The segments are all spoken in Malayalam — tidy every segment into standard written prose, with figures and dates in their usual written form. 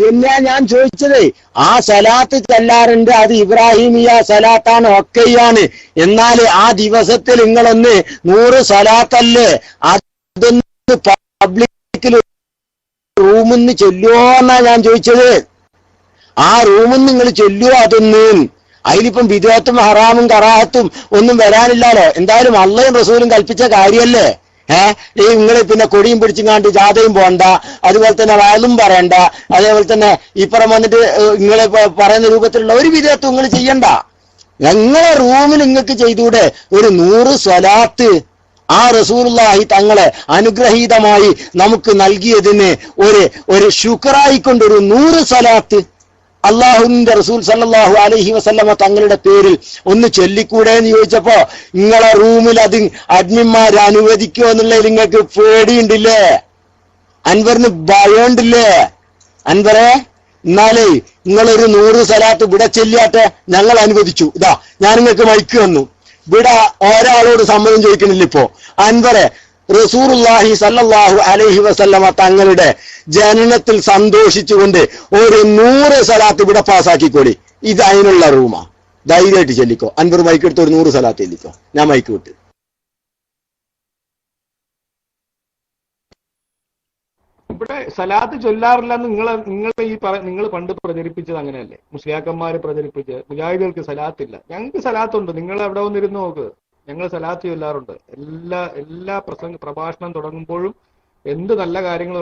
തന്നെയാ ഞാൻ ചോദിച്ചത്. ആ സലാത്ത് ചെല്ലാറുണ്ട്, അത് ഇബ്രാഹിമിയ സലാത്താണ്, ഒക്കെയാണ്. എന്നാൽ ആ ദിവസത്തിൽ നിങ്ങളൊന്ന് 100 സലാത്തല്ലേ, അതൊന്ന് പബ്ലിക്കിൽ റൂമിൽ നിന്ന് ചൊല്ലുവോ എന്നാ ഞാൻ ചോദിച്ചത്. ആ റൂമിൽ നിങ്ങൾ ചൊല്ലുവോ അതൊന്ന്? അതിലിപ്പം വിദേഹത്തും ഹറാമും കറാഹത്തും ഒന്നും വരാനില്ലല്ലോ. എന്തായാലും അള്ളയും റസൂലും കൽപ്പിച്ച കാര്യല്ലേ. ഈ നിങ്ങൾ പിന്നെ കൊടിയും പിടിച്ചും ജാഥയും പോണ്ട, അതുപോലെ തന്നെ വയലും പറയണ്ട, അതേപോലെ തന്നെ ഇപ്പുറം വന്നിട്ട് നിങ്ങൾ പറയുന്ന രൂപത്തിലുള്ള ഒരു വിധേയത്വം നിങ്ങൾ ചെയ്യണ്ട. ഞങ്ങളെ റൂമിൽ നിങ്ങൾക്ക് ചെയ്തൂടെ ഒരു 100 സ്വലാത്ത്? ആ റസൂലുള്ളാഹി തങ്ങളെ അനുഗ്രഹീതമായി നമുക്ക് നൽകിയതിന് ഒരു ശുക്റായിക്കൊണ്ട് ഒരു 100 സ്വലാത്ത് അള്ളാഹുവിന്റെ റസൂൽ സല്ലല്ലാഹു അലൈഹി വസല്ലമ തങ്ങളുടെ പേരിൽ ഒന്ന് ചൊല്ലിക്കൂടെ എന്ന് ചോദിച്ചപ്പോ നിങ്ങളെ റൂമിൽ അത് അഡ്മിന്മാർ അനുവദിക്കുമോ എന്നുള്ളതിൽ നിങ്ങൾക്ക് പേടിയുണ്ടില്ലേ? അൻവറിന് ഭയമുണ്ടില്ലേ? അൻവറെ, എന്നാലേ നിങ്ങളൊരു 100 സലാത്ത് ഇവിടെ ചെല്ലിയാട്ടെ, ഞങ്ങൾ അനുവദിച്ചു. ഇതാ ഞാൻ നിങ്ങൾക്ക് മൈക്ക് വന്നു. ഇവിടെ ഒരാളോട് സമ്മതം ചോദിക്കണില്ല. ഇപ്പോ അൻവറെ, റസൂലുള്ളാഹി സല്ലല്ലാഹു അലൈഹി വസല്ലമ തങ്ങളുടെ ജനനത്തിൽ സന്തോഷിച്ചുകൊണ്ട് ഒരു 100 സലാത്ത് ഇവിടെ പാസ്സാക്കിക്കോളി. ഇത് അതിനുള്ള റൂമാ. ധൈര്യമായിട്ട് ചെല്ലിക്കോ. അൻവർ മൈക്കെടുത്ത് ഒരു 100 സലാത്ത് ചെല്ലിക്കോ. ഞാൻ മൈക്ക് വിട്ട്. ഇവിടെ സലാത്ത് ചൊല്ലാറില്ലെന്ന് നിങ്ങൾ പണ്ട് പ്രചരിപ്പിച്ചത് അങ്ങനെയല്ലേ? മുസ്ലിയാക്കന്മാര് പ്രചരിപ്പിച്ച് മുജാഹിദുകൾക്ക് സലാത്തില്ല. ഞങ്ങൾക്ക് സലാത്തുണ്ട്. നിങ്ങൾ എവിടെ വന്നിരുന്ന് നോക്ക്, ഞങ്ങൾ സലാത്ത് ചൊല്ലാറുണ്ട്. എല്ലാ പ്രഭാഷണം തുടങ്ങുമ്പോഴും എന്ത് നല്ല കാര്യങ്ങൾ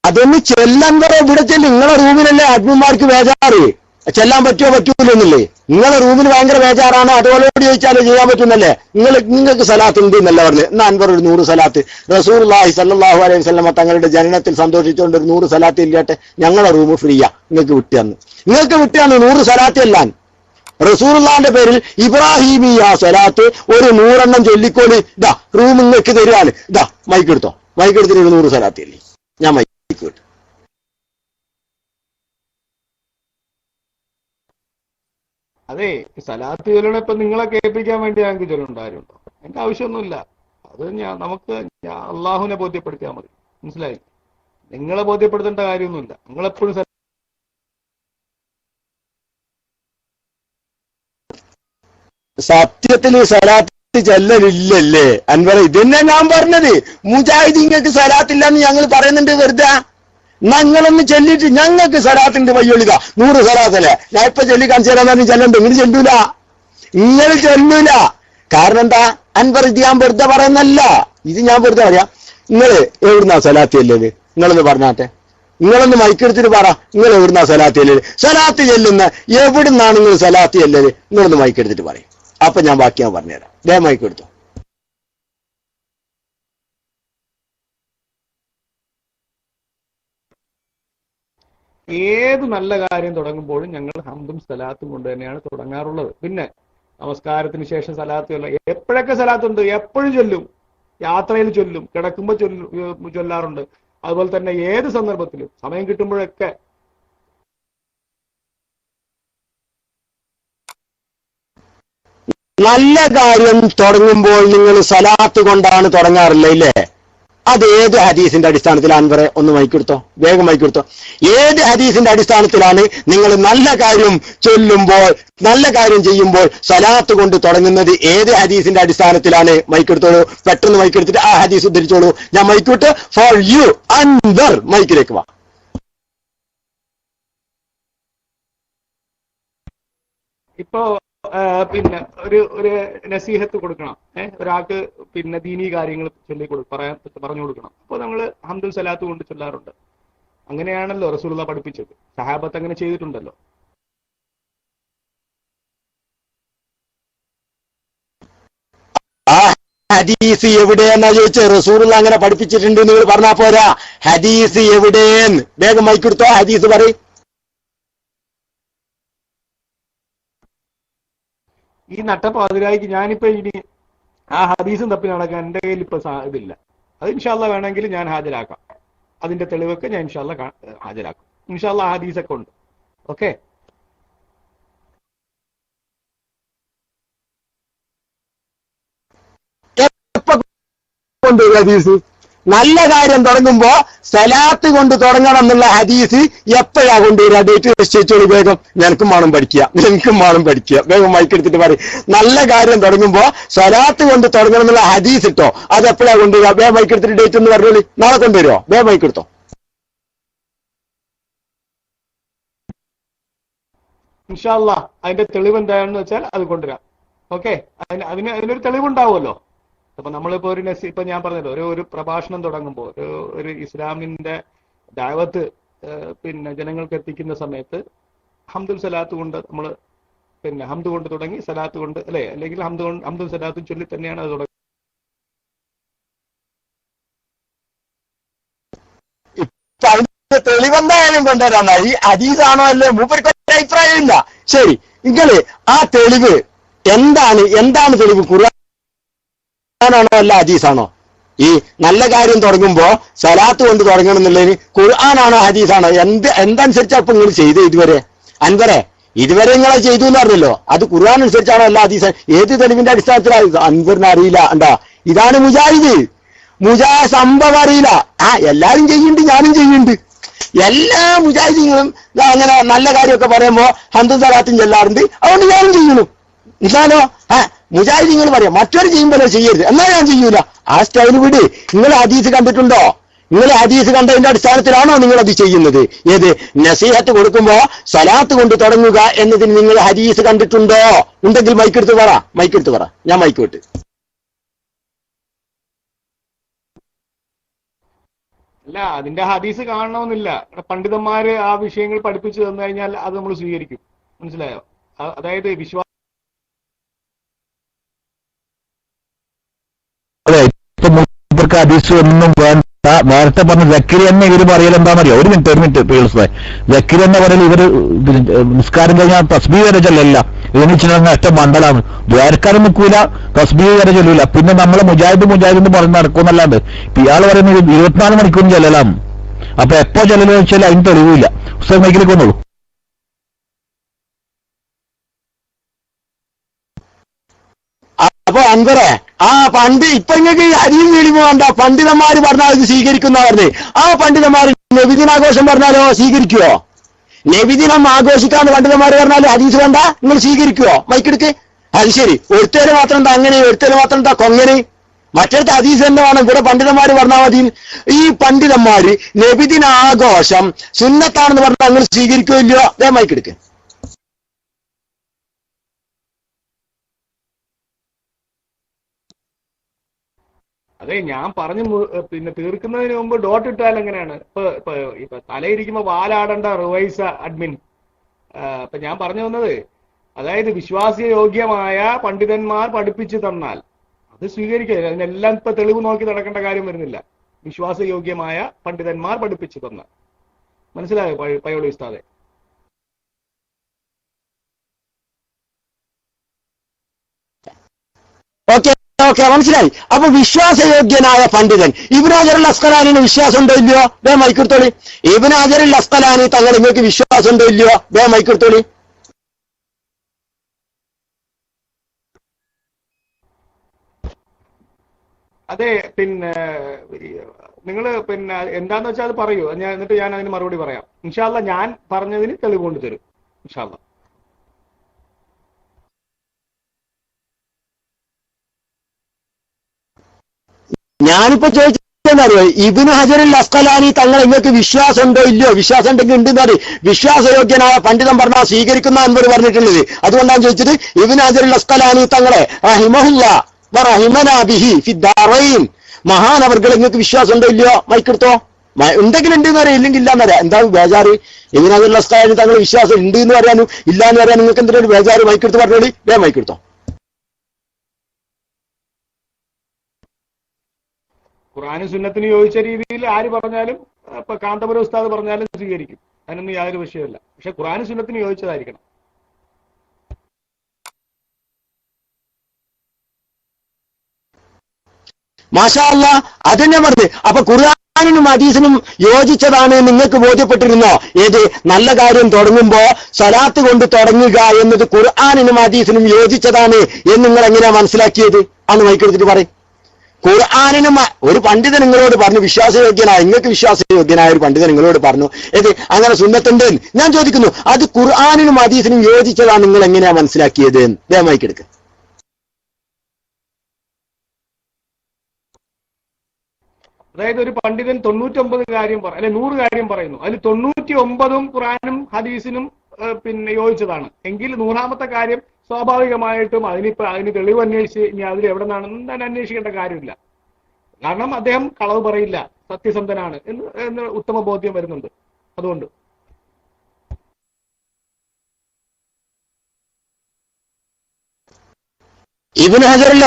അതൊന്ന് ചെല്ലാൻ പറ. ഇവിടെ ചെല്ലും. നിങ്ങളെ റൂമിലല്ലേ അഡ്മിന്മാർക്ക് ബേജാറ്, ചെല്ലാൻ പറ്റൂലെന്നില്ലേ? നിങ്ങളെ റൂമിൽ ഭയങ്കര ബേജാറാണ്. അതുപോലോട് ചോദിച്ചാലേ ചെയ്യാൻ പറ്റുന്നല്ലേ? നിങ്ങൾക്ക് സലാത്ത് ഉണ്ട് എന്നല്ല പറഞ്ഞത്. എന്നാ അൻവർ ഒരു 100 സലാത്ത് റസൂലുള്ളാഹി സല്ലല്ലാഹു അലൈഹി വസല്ലമ തങ്ങളുടെ ജനനത്തിൽ സന്തോഷിച്ചുകൊണ്ട് ഒരു 100 സലാത്ത് ഇല്ലാട്ടെ. ഞങ്ങളെ റൂം ഫ്രീയാ, നിങ്ങൾക്ക് വിട്ടുതന്നു. 100 സലാത്ത് എല്ലാം റസൂലുള്ളാഹിന്റെ പേരിൽ ഇബ്രാഹിമിയ സലാത്ത് ഒരു 100 ചൊല്ലിക്കോളി. ഇതാ റൂം നിങ്ങൾക്ക് തരുവാണ്. ഇതാ മൈക്കെടുത്തോ. മൈക്കെടുത്തിട്ട് ഒരു 100 സലാത്ത് ഇല്ലേ? ഞാൻ മൈക്ക് വിട്ടു. അതെ, സലാത്ത് ചൊല്ലണം ഇപ്പൊ നിങ്ങളെ കേൾപ്പിക്കാൻ വേണ്ടി ഞങ്ങൾക്ക് ചൊല്ലുണ്ടായിരുന്നുണ്ടോ? എനിക്ക് ആവശ്യമൊന്നുമില്ല. അത് നമുക്ക് അള്ളാഹുവിനെ ബോധ്യപ്പെടുത്തിയാൽ മതി. മനസ്സിലായി? നിങ്ങളെ ബോധ്യപ്പെടുത്തേണ്ട കാര്യമൊന്നുമില്ല. നിങ്ങളെപ്പോഴും സത്യത്തിൽ സലാത്ത് ചെല്ലലില്ലല്ലേ അൻവറെ? ഇതന്നെ ഞാൻ പറഞ്ഞത്. മുജാഹിദീങ്ങൾക്ക് സലാത്തില്ലെന്ന് ഞങ്ങൾ പറയുന്നുണ്ട് വെറുതെ. ഞങ്ങളൊന്ന് ചെല്ലിട്ട് ഞങ്ങൾക്ക് സലാത്തിന്റെ വയ്യൊളിക 100 സലാത്തല്ലേ? ഞാൻ ഇപ്പൊ ചൊല്ലി കാണിച്ചു തരാൻ ചെല്ലണ്ട്. ഇങ്ങനെ ചെല്ലൂല, നിങ്ങൾ ചെല്ലൂല. കാരണം എന്താ അൻവർ? ഇത് ഞാൻ വെറുതെ പറയുന്നല്ല. ഇത് ഞാൻ വെറുതെ പറയാം. നിങ്ങള് എവിടുന്നാ സലാത്ത് ചെല്ലല്? നിങ്ങളൊന്ന് പറഞ്ഞാട്ടെ. നിങ്ങളൊന്ന് മൈക്കെടുത്തിട്ട് പറ, നിങ്ങൾ എവിടുന്നാ സലാത്ത് ചെല്ലല്? സലാത്ത് ചെല്ലുന്ന എവിടുന്നാണ് നിങ്ങൾ സലാത്ത് ചെല്ലല്? നിങ്ങളൊന്ന് മൈക്കെടുത്തിട്ട് പറയും. അപ്പൊ ഞാൻ ബാക്കി ഞാൻ പറഞ്ഞുതരാം. ദേ മൈക്കെടുത്തോ. ഏത് നല്ല കാര്യം തുടങ്ങുമ്പോഴും ഞങ്ങൾ ഹംദും സലാത്തും കൊണ്ട് തന്നെയാണ് തുടങ്ങാറുള്ളത്. പിന്നെ നമസ്കാരത്തിന് ശേഷം സലാത്ത് ചൊല്ലാം. എപ്പോഴൊക്കെ സലാത്തുണ്ട് എപ്പോഴും ചൊല്ലും. യാത്രയിൽ ചൊല്ലും, കിടക്കുമ്പോൾ ചൊല്ലാറുണ്ട്. അതുപോലെ തന്നെ ഏത് സന്ദർഭത്തിലും സമയം കിട്ടുമ്പോഴൊക്കെ. നല്ല കാര്യം തുടങ്ങുമ്പോൾ നിങ്ങൾ സലാത്ത് കൊണ്ടാണ് തുടങ്ങാറില്ല ഇല്ലേ? അത് ഏത് ഹദീസിന്റെ അടിസ്ഥാനത്തിലാണ് അൻവറെ? ഒന്ന് മൈക്കെടുത്തോ, വേഗം മൈക്കെടുത്തോ. ഏത് ഹദീസിന്റെ അടിസ്ഥാനത്തിലാണ് നിങ്ങൾ നല്ല കാര്യം ചൊല്ലുമ്പോൾ, നല്ല കാര്യം ചെയ്യുമ്പോൾ സലാത്ത് കൊണ്ട് തുടങ്ങുന്നത്? ഏത് ഹദീസിന്റെ അടിസ്ഥാനത്തിലാണ്? മൈക്കെടുത്തോളൂ, പെട്ടെന്ന് മൈക്കെടുത്തിട്ട് ആ ഹദീസ് ഉദ്ധരിച്ചോളൂ. ഞാൻ മൈക്കിട്ട് ഫോർ യു. അൻവർ മൈക്കിലേക്ക് വാ. ഇപ്പോ പിന്നെ ഒരു നസീഹത്ത് കൊടുക്കണം. ഒരാൾക്ക് പിന്നെ ദീനീ കാര്യങ്ങൾ പറഞ്ഞു കൊടുക്കണം. അപ്പോൾ നമ്മൾ ഹംദുൽ സലാത്ത് കൊണ്ട് ചൊല്ലാറുണ്ട്. അങ്ങനെയാണല്ലോ റസൂലുള്ളാഹി പഠിപ്പിച്ചത്. സഹാബത്ത് അങ്ങനെ ചെയ്തിട്ടുണ്ടല്ലോ. ആ ഹദീസ് എവിടെയെന്നാ ചോദിച്ചത്? റസൂലുള്ളാഹി അങ്ങനെ പഠിപ്പിച്ചിട്ടുണ്ട് നിങ്ങൾ പറഞ്ഞാ പോരാ. ഹദീസ് എവിടെയെന്ന് വേഗം മൈക്കെടുത്തോ. ഹദീസ് പറയും. ഈ നട്ടപ്പാതിരായിക്ക് ഞാനിപ്പോ ഇനി ആ ഹദീസും തപ്പി നടക്കാൻ എൻ്റെ കയ്യിൽ ഇപ്പൊ ഇതില്ല. അത് ഇൻഷാല്ലാ വേണമെങ്കിൽ ഞാൻ ഹാജരാക്കാം. അതിന്റെ തെളിവൊക്കെ ഞാൻ ഇൻഷാല്ലാ ഹാജരാക്കും. ഇൻഷാല്ലാ ഹദീസൊക്കെ ഉണ്ട്. ഓക്കെ. ഹദീസ് നല്ല കാര്യം തുടങ്ങുമ്പോ സലാത്ത് കൊണ്ട് തുടങ്ങണം എന്നുള്ള ഹദീസ് എപ്പോഴാ കൊണ്ടുവരിക? ഡേറ്റ് നിശ്ചയിച്ചോളൂ വേഗം. എനിക്കും വേണം പഠിക്കുക. വേഗം മൈക്കെടുത്തിട്ട് പറയും. നല്ല കാര്യം തുടങ്ങുമ്പോ സലാത്ത് കൊണ്ട് തുടങ്ങണം എന്നുള്ള ഹദീസ് ഇട്ടോ, അത് എപ്പോഴാ കൊണ്ടുവരിക? വേഗം മൈക്കെടുത്തിട്ട് ഡേറ്റ് എന്ന് പറഞ്ഞോളി. നാളെ കൊണ്ടുവരുമോ? വേഗം മൈക്കെടുത്തോ. ഇൻഷാ അല്ലാഹ് അതിന്റെ തെളിവ് എന്താണെന്ന് വെച്ചാൽ അത് കൊണ്ടുവരാം. ഓക്കെ, അതിനൊരു തെളിവുണ്ടാവുമല്ലോ. അപ്പൊ നമ്മളിപ്പോ ഇപ്പൊ ഞാൻ പറഞ്ഞല്ലോ, ഒരു പ്രഭാഷണം തുടങ്ങുമ്പോൾ ഒരു ഇസ്ലാമിന്റെ ദഅവത്ത് പിന്നെ ജനങ്ങൾക്ക് എത്തിക്കുന്ന സമയത്ത് ഹംദുൽ സലാത്ത് കൊണ്ട് നമ്മൾ ഹംദ് കൊണ്ട് തുടങ്ങി സലാത്ത് കൊണ്ട് അല്ലെ, അല്ലെങ്കിൽ ഹംദുൽ സലാത്തും ചൊല്ലി തന്നെയാണ് അത് തുടങ്ങുന്നത്. തെളിവെന്തായാലും കൊണ്ടുവരാന്ന ഈ ഹദീസാണോ അല്ലേ മൂപ്പർക്ക് അഭിപ്രായം ഇല്ല. ശരി, നിങ്ങള് ആ തെളിവ് എന്താണ് തെളിവ്? ഖുർആനാണോ അല്ല ഹദീസാണോ? ഈ നല്ല കാര്യം തുടങ്ങുമ്പോ സലാത്ത് കൊണ്ട് തുടങ്ങണം എന്നുള്ളതിന് ഖുർആനാണോ ഹദീസാണോ? എന്തനുസരിച്ചാ ഇപ്പൊ നിങ്ങൾ ചെയ്ത് ഇതുവരെ നിങ്ങളെ ചെയ്തു എന്ന് പറഞ്ഞല്ലോ, അത് ഖുർആൻ അനുസരിച്ചാണോ അല്ല ഹദീസ്? ഏത് തെളിവിന്റെ അടിസ്ഥാനത്തിലാണ്? അൻവറിന് അറിയില്ല. ഇതാണ് മുജാഹിദ് സംഭവം അറിയില്ല. എല്ലാരും ചെയ്യുന്നുണ്ട്, ഞാനും ചെയ്യുന്നുണ്ട്. എല്ലാ മുജാഹിദീങ്ങളും അങ്ങനെ നല്ല കാര്യമൊക്കെ പറയുമ്പോ ഹംദും സലാത്തും ചെല്ലാറുണ്ട്, അതുകൊണ്ട് ഞാനും ചെയ്യുന്നു. എന്നാലോ മുജാഹിദീങ്ങൾ പറയാം മറ്റൊരു ചെയ്യുമ്പോഴോ ചെയ്യരുത്, എന്നാൽ ഞാൻ ചെയ്യൂല. ആ സ്റ്റൈൽ വിട്. നിങ്ങൾ ഹദീസ് കണ്ടിട്ടുണ്ടോ? നിങ്ങൾ ഹദീസ് കണ്ടതിന്റെ അടിസ്ഥാനത്തിലാണോ നിങ്ങൾ അത് ചെയ്യുന്നത്? ഏത് നസീഹത്ത് കൊടുക്കുമ്പോ സലാത്ത് കൊണ്ട് തുടങ്ങുക എന്നതിന് നിങ്ങൾ ഹദീസ് കണ്ടിട്ടുണ്ടോ? ഉണ്ടെങ്കിൽ മൈക്കെടുത്ത് പറ. ഞാൻ മൈക്ക് വിട്ട്. അല്ല, അതിന്റെ ഹദീസ് കാണണമെന്നില്ല. പണ്ഡിതന്മാര് ആ വിഷയങ്ങൾ പഠിപ്പിച്ചു തന്നു കഴിഞ്ഞാൽ അത് നമ്മൾ സ്വീകരിക്കും. മനസ്സിലായോ? അതായത് ഹദീസ് ഒന്നും വേണ്ട. നേരത്തെ പറഞ്ഞ ജക്കരിയ എന്നെ ഇവര് പറയൽ എന്താണെന്നറിയോ? ഒരു മിനിറ്റ് പേഴ്സ് ജക്കരിയ എന്നെ പറയൽ ഇവര് നിസ്കാരം കഴിഞ്ഞാൽ തസ്ബീഹ് വരെ ചൊല്ലല്ല, എണീച്ചിട്ട് ഏറ്റവും മണ്ഡലാണ്. ദ്വാരക്കാരും നിൽക്കൂല, തസ്ബീഹ് വരെ ചൊല്ലൂല. പിന്നെ നമ്മളെ മുജാഹിദ് എന്ന് പറഞ്ഞ് നടക്കുമെന്നല്ലാണ്ട് ഇയാൾ പറയുന്നത് 24 മണിക്കൂറും ചെല്ലലാണ്. അപ്പൊ എപ്പോ ചെല്ലലെന്ന് വെച്ചാൽ അതിന് തെളിവില്ല. പുസ്തകം മൈക്കിലേക്ക് വന്നോളൂ. അപ്പൊ അൻവറെ ഇപ്പൊ നിങ്ങൾക്ക് അരിയും വീടിമോ വേണ്ട, പണ്ഡിതന്മാര് പറഞ്ഞാൽ ഇത് സ്വീകരിക്കുന്ന പറഞ്ഞ് ആ പണ്ഡിതന്മാർ നബിദിനാഘോഷം പറഞ്ഞാലോ സ്വീകരിക്കുവോ? നബിദിനം ആഘോഷിക്കാന്ന് പണ്ഡിതന്മാർ പറഞ്ഞാലും ഹദീസ് വേണ്ട, നിങ്ങൾ സ്വീകരിക്കുവോ? മൈക്കെടുക്ക്. അത് ശരി, ഒരുത്തേര് മാത്രം എന്താ അങ്ങനെ, ഒരുത്തേര് മാത്രം എന്താ കൊങ്ങനെ? മറ്റടുത്ത് ഹദീസ് തന്നെ വേണം. ഇവിടെ പണ്ഡിതന്മാര് പറഞ്ഞാൽ മതി. ഈ പണ്ഡിതന്മാര് നബിദിനാഘോഷം സുന്നത്താണെന്ന് പറഞ്ഞാൽ നിങ്ങൾ സ്വീകരിക്കുമോ ഇല്ലയോ? അതേ മൈക്കെടുക്ക്. അതെ, ഞാൻ പറഞ്ഞു തീർക്കുന്നതിന് മുമ്പ് ഡോട്ട് ഇട്ടാൽ എങ്ങനെയാണ്? ഇപ്പൊ തലയിരിക്കുമ്പോ വാലാടേണ്ട റിവൈസ അഡ്മിൻ. ഇപ്പൊ ഞാൻ പറഞ്ഞു വന്നത്, അതായത് വിശ്വാസയോഗ്യമായ പണ്ഡിതന്മാർ പഠിപ്പിച്ചു തന്നാൽ അത് സ്വീകരിക്കുക. അതിനെല്ലാം ഇപ്പൊ തെളിവ് നോക്കി നടക്കേണ്ട കാര്യം വരുന്നില്ല. വിശ്വാസയോഗ്യമായ പണ്ഡിതന്മാർ പഠിപ്പിച്ചു തന്നാൽ. മനസ്സിലായോ പയോളി ഉസ്താദെ? ഓക്കെ, മനസ്സിലായി. അപ്പൊ വിശ്വാസയോഗ്യനായ പണ്ഡിതൻ ഇബ്നു ഹജറുൽ അസ്ഖലാനിന് വിശ്വാസം ഉണ്ടോ ഇല്ലയോ? വേ മൈക്കെടുത്തോളി. ഇബ്നു ഹജറുൽ അസ്ഖലാനി തങ്ങൾ നിങ്ങൾക്ക് വിശ്വാസം ഉണ്ടോ ഇല്ലയോ? വേ മൈക്കെടുത്തോളി. അതെ, നിങ്ങൾ എന്താന്ന് വെച്ചാൽ അത് പറയൂ. എന്നിട്ട് ഞാൻ അതിന് മറുപടി പറയാം. ഇൻഷാ അല്ലാ ഞാൻ പറഞ്ഞതിന് തെളിവ് കൊണ്ട് തരും ഇൻഷാ അല്ലാ. ഞാനിപ്പോ ചോദിച്ചറിയോ, ഇബ്നു ഹജറുൽ അസ്ഖലാനി തങ്ങൾ നിങ്ങൾക്ക് വിശ്വാസം ഉണ്ടോ ഇല്ലയോ? വിശ്വാസം ഉണ്ടെങ്കിൽ ഉണ്ടെന്ന് പറയും. വിശ്വാസയോഗ്യനായ പണ്ഡിതൻ പറഞ്ഞാൽ സ്വീകരിക്കുന്ന അൻവർ പറഞ്ഞിട്ടുള്ളത്. അതുകൊണ്ടാണ് ചോദിച്ചത്. ഇബ്നു ഹജറുൽ അസ്ഖലാനി തങ്ങളെ റഹിമഹുല്ലാഹ് വറഹിമനാ ബിഹി ഫിദ്ദാറൈൻ മഹാനവർകൾ നിങ്ങൾക്ക് വിശ്വാസം ഉണ്ടോ ഇല്ലയോ? മൈക്കെടുത്തോ. ഉണ്ടെങ്കിൽ ഉണ്ട് എന്ന് പറയാം, ഇല്ലെങ്കിൽ ഇല്ലാന്ന് പറയാം. എന്താ ബേജാറ്? ഇബ്നു ഹജറുൽ അസ്ഖലാനി തങ്ങൾ വിശ്വാസം ഉണ്ട് എന്ന് പറയാനും ഇല്ല എന്ന് പറയാനും നിങ്ങൾക്ക് എന്തിനൊരു ബേജാറ്? മൈക്കെടുത്ത് പറഞ്ഞോളി. മൈക്കെടുത്തോ. ഖുർആനും സുന്നത്തിന് യോജിച്ച രീതിയിൽ ആര് പറഞ്ഞാലും, ഇപ്പൊ കാന്തപുരം ഉസ്താദ് പറഞ്ഞാലും സ്വീകരിക്കും. അതിനൊന്നും യാതൊരു വിഷയമില്ല. പക്ഷെ ഖുർആനും സുന്നത്തിന് യോജിച്ചതായിരിക്കണം. മാഷാ അല്ലാഹ്, അതന്നെ പറഞ്ഞു. അപ്പൊ ഖുർആനിനും ഹദീസിനും യോജിച്ചതാണ് നിങ്ങൾക്ക് ബോധ്യപ്പെട്ടിരുന്നോ? ഏത് നല്ല കാര്യം തുടങ്ങുമ്പോ സലാത്ത് കൊണ്ട് തുടങ്ങുക എന്നത് ഖുർആനിനും ഹദീസിനും യോജിച്ചതാണ് എന്ന് നിങ്ങൾ എങ്ങനെയാ മനസ്സിലാക്കിയത്? അന്ന് മൈക്കെടുത്തിട്ട് പറയും. ഖുർആനിനും ഒരു പണ്ഡിതൻ നിങ്ങളോട് പറഞ്ഞു, വിശ്വാസയോഗ്യനായ നിങ്ങൾക്ക് വിശ്വാസയോഗ്യനായ ഒരു പണ്ഡിതൻ നിങ്ങളോട് പറഞ്ഞു ഇത് അങ്ങനെ സുന്നത്തുണ്ട്. ഞാൻ ചോദിക്കുന്നു, അത് ഖുർആനിനും ഹദീസിനും യോജിച്ചതാണ് നിങ്ങൾ എങ്ങനെയാ മനസ്സിലാക്കിയത്? ദയവായി എടുക്കുക. അതായത് ഒരു പണ്ഡിതൻ 99 കാര്യം അല്ലെ 100 കാര്യം പറയുന്നു, അതിൽ 99 ഖുർആനും ഹദീസിനും പിന്നെ യോജിച്ചതാണ് എങ്കിൽ 100ാമത്തെ കാര്യം സ്വാഭാവികമായിട്ടും അതിന് തെളിവ് അന്വേഷിച്ച് ഇനി അതിൽ എവിടെ നിന്നാണെന്ന് തന്നെ അന്വേഷിക്കേണ്ട കാര്യമില്ല. കാരണം അദ്ദേഹം കളവ് പറയില്ല, സത്യസന്ധനാണ് എന്ന് ഉത്തമ ബോധ്യം വരുന്നുണ്ട്. അതുകൊണ്ട് ഇബ്നു ഹജറുൽ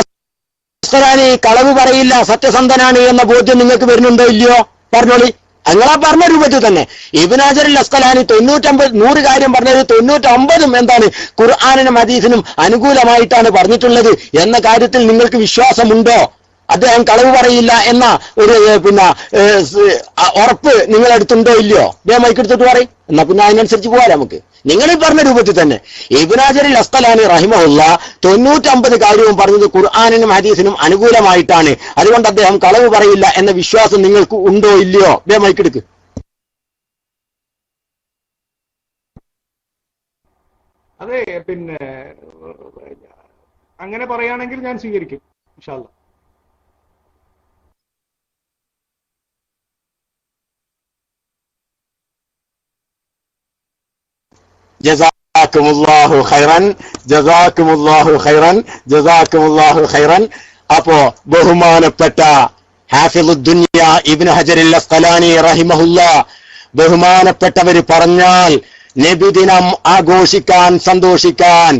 അസ്ഖലാനി കളവ് പറയില്ല, സത്യസന്ധനാണ് എന്ന ബോധ്യം നിങ്ങൾക്ക് വരുന്നുണ്ടോ ഇല്ലയോ? പറഞ്ഞോളി. നിങ്ങളാ പറഞ്ഞ രൂപത്തിൽ തന്നെ ഇബ്നു ഹജറുൽ അസ്ഖലാനി 100 കാര്യം പറഞ്ഞത് 99 എന്താണ് ഖുർആനിനും ഹദീസിനും അനുകൂലമായിട്ടാണ് പറഞ്ഞിട്ടുള്ളത് എന്ന കാര്യത്തിൽ നിങ്ങൾക്ക് വിശ്വാസമുണ്ടോ? അദ്ദേഹം കളവ് പറയില്ല എന്ന ഒരു പിന്നെ ഉറപ്പ് നിങ്ങളെടുത്തുണ്ടോ ഇല്ലയോ? മൈക്കെടുത്തിട്ട് പറയും. എന്നാ പിന്നെ അതിനനുസരിച്ച് പോകാം നമുക്ക്. നിങ്ങൾ ഈ പറഞ്ഞ രൂപത്തിൽ തന്നെ ഇബ്നു ഹജറുൽ അസ്ഖലാനി റഹിമഹുള്ള 99 കാര്യവും പറഞ്ഞത് ഖുർആനിനും ഹദീസിനും അനുകൂലമായിട്ടാണ്. അതുകൊണ്ട് അദ്ദേഹം കളവ് പറയില്ല എന്ന വിശ്വാസം നിങ്ങൾക്ക് ഉണ്ടോ ഇല്ലയോ? മൈക്കെടുക്ക്. അതെ, പിന്നെ അങ്ങനെ പറയുകയാണെങ്കിൽ ഞാൻ സ്വീകരിക്കും ഇൻഷാ അല്ലാഹ്. ജസാക്കുമുല്ലാഹു ഖൈറൻ, ജസാക്കുമുല്ലാഹു ഖൈറൻ, ജസാക്കുമുല്ലാഹു ഖൈറൻ. അപ്പോ ബഹുമാനപ്പെട്ട ഹാഫിളുദ്ദുനിയ ഇബ്നു ഹജറുൽ അസ്ഖലാനി റഹിമഹുല്ലാ, ബഹുമാനപ്പെട്ടവര് പറഞ്ഞാൽ നബിദിനം ആഘോഷിക്കാൻ, സന്തോഷിക്കാൻ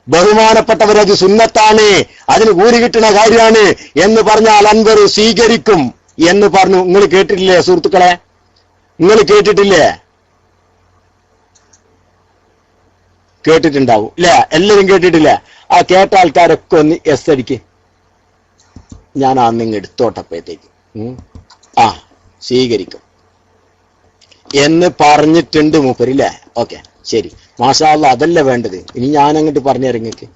ബഹുമാനപ്പെട്ടവരത് സുന്നത്താണ്, അതിന് കൂലി കിട്ടുന്ന കാര്യമാണ് എന്ന് പറഞ്ഞാൽ അൻവർ സ്വീകരിക്കും എന്ന് പറഞ്ഞു. നിങ്ങൾ കേട്ടിട്ടില്ലേ സുഹൃത്തുക്കളെ? നിങ്ങൾ കേട്ടിട്ടില്ലേ? കേട്ടിട്ടുണ്ടാവും അല്ലേ? എല്ലാവരും കേട്ടിട്ടില്ലേ? ആ കേട്ട ആൾക്കാരൊക്കെ ഒന്ന് എസ് അടിക്ക്. ഞാൻ അന്നിങ്ങ് എടുത്തോട്ടപ്പോഴത്തേക്ക് ആ സ്വീകരിക്കും എന്ന് പറഞ്ഞിട്ടുണ്ട് മൂപ്പരില്ലേ? ഓക്കെ, ശരി, മാഷാ അല്ലാഹ്. അതല്ല വേണ്ടത്. ഇനി ഞാൻ അങ്ങോട്ട് പറഞ്ഞു തരങ്ങൾക്ക്.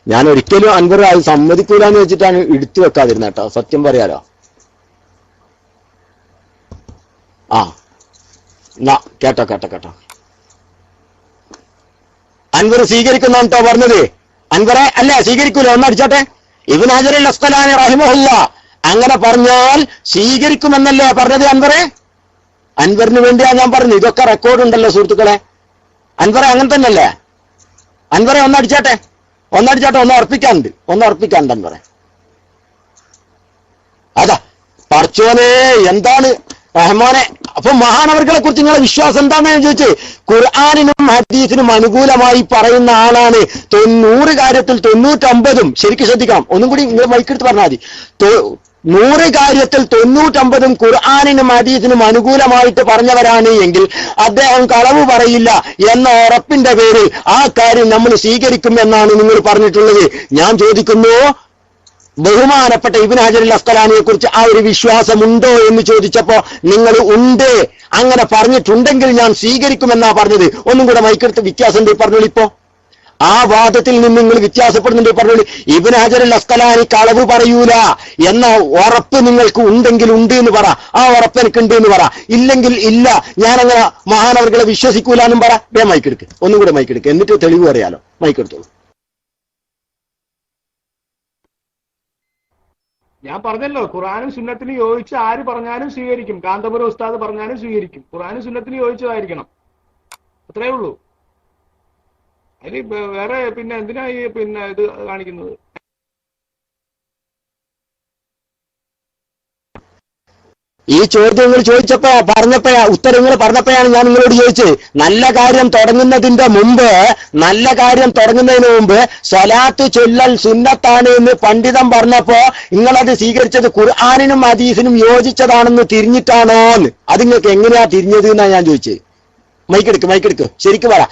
ഞാൻ ഒരിക്കലും അൻവർ അത് സമ്മതിക്കൂലെന്ന് വെച്ചിട്ടാണ് എടുത്തു വെക്കാതിരുന്ന കേട്ടോ, സത്യം പറയാലോ. ആ കേട്ടോ കേട്ടോ കേട്ടോ, അൻവർ സ്വീകരിക്കുന്ന കേട്ടോ പറഞ്ഞത്. അൻവറെ അല്ല സ്വീകരിക്കൂല, ഒന്നടിച്ചോട്ടെ. ഇബ്നു ഹജറുൽ അസ്ഖലാനി റഹിമഹുല്ലാ അങ്ങനെ പറഞ്ഞാൽ സ്വീകരിക്കുമെന്നല്ലേ പറഞ്ഞത് അൻവറെ? അൻവറിന് വേണ്ടിയാ ഞാൻ പറഞ്ഞു. ഇതൊക്കെ റെക്കോർഡ് ഉണ്ടല്ലോ സുഹൃത്തുക്കളെ. അൻവറെ അങ്ങനെ തന്നെയല്ലേ? അൻവറെ ഒന്നടിച്ചാട്ടെ, ഒന്ന് ഉറപ്പിക്കാനുണ്ട് അൻവറെ. അതാ പറച്ചോനെ എന്താണ് റഹ്മാനെ. അപ്പൊ മഹാനവർകളെ കുറിച്ച് നിങ്ങളെ വിശ്വാസം എന്താണെന്ന് ചോദിച്ച് ഖുർആനിനും ഹദീസിനും അനുകൂലമായി പറയുന്ന ആളാണ്. 100 കാര്യത്തിൽ 99 ശരിക്കും ശ്രദ്ധിക്കണം. ഒന്നും കൂടി നിങ്ങൾ മൈക്കെടുത്ത് പറഞ്ഞാൽ മതി. 100 കാര്യത്തിൽ 99 ഖുർആനിനും ഹദീസിനും അനുകൂലമായിട്ട് പറഞ്ഞവരാണ് എങ്കിൽ അദ്ദേഹം കളവ് പറയില്ല എന്ന ഉറപ്പിന്റെ പേരിൽ ആ കാര്യം നമ്മൾ സ്വീകരിക്കും എന്നാണ് നിങ്ങൾ പറഞ്ഞിട്ടുള്ളത്. ഞാൻ ചോദിക്കുന്നു, ബഹുമാനപ്പെട്ട ഇബ്നു ഹജറുൽ അസ്ഖലാനിയെ കുറിച്ച് ആ ഒരു വിശ്വാസമുണ്ടോ എന്ന് ചോദിച്ചപ്പോ നിങ്ങൾ ഉണ്ട്, അങ്ങനെ പറഞ്ഞിട്ടുണ്ടെങ്കിൽ ഞാൻ സ്വീകരിക്കുമെന്നാ പറഞ്ഞത്. ഒന്നും കൂടെ മൈക്കെടുത്ത് വ്യത്യാസമുണ്ട് പറഞ്ഞോളൂ. ഇപ്പോ ആ വാദത്തിൽ നിന്ന് നിങ്ങൾ വ്യത്യാസപ്പെടുന്നുണ്ട് പറഞ്ഞോളൂ. ഇബ്നു ഹജറുൽ അസ്ഖലാനി കളവ് പറയൂല എന്ന ഉറപ്പ് നിങ്ങൾക്ക് ഉണ്ടെങ്കിൽ ഉണ്ട് എന്ന് പറ. ആ ഉറപ്പ് എനിക്കുണ്ട് എന്ന് പറ. ഇല്ലെങ്കിൽ ഇല്ല, ഞാനങ്ങനെ മഹാനവർകളെ വിശ്വസിക്കൂല എന്നും പറ. മൈക്കെടുക്ക്, ഒന്നും കൂടെ മൈക്കെടുക്ക്, എന്നിട്ട് തെളിവ് പറയാലോ. മൈക്കെടുത്തോളൂ. ഞാൻ പറഞ്ഞല്ലോ, ഖുർആനും സുന്നത്തിനും യോജിച്ച് ആര് പറഞ്ഞാലും സ്വീകരിക്കും. കാന്തപുരം ഉസ്താദ് പറഞ്ഞാലും സ്വീകരിക്കും. ഖുർആനും സുന്നത്തിന് യോജിച്ചതായിരിക്കണം, അത്രേ ഉള്ളൂ. അതിന് വേറെ പിന്നെ എന്തിനാ ഈ പിന്നെ ഇത് കാണിക്കുന്നത്? ഈ ചോദ്യങ്ങൾ ഉത്തരങ്ങൾ പറഞ്ഞപ്പോഴാണ് ഞാൻ നിങ്ങളോട് ചോദിച്ചത്. നല്ല കാര്യം തുടങ്ങുന്നതിന് മുമ്പ് സ്വലാത്ത് ചൊല്ലൽ സുന്നത്താണ് എന്ന് പണ്ഡിതൻ പറഞ്ഞപ്പോ നിങ്ങളത് സ്വീകരിച്ചത് ഖുർആനിനും ഹദീസിനും യോജിച്ചതാണെന്ന് തിരിഞ്ഞിട്ടാണോന്ന്? അത് നിങ്ങൾക്ക് എങ്ങനെയാ തിരിഞ്ഞത് എന്നാ ഞാൻ ചോദിച്ചത്. മൈക്കെടുക്ക് ശരിക്കും പറ.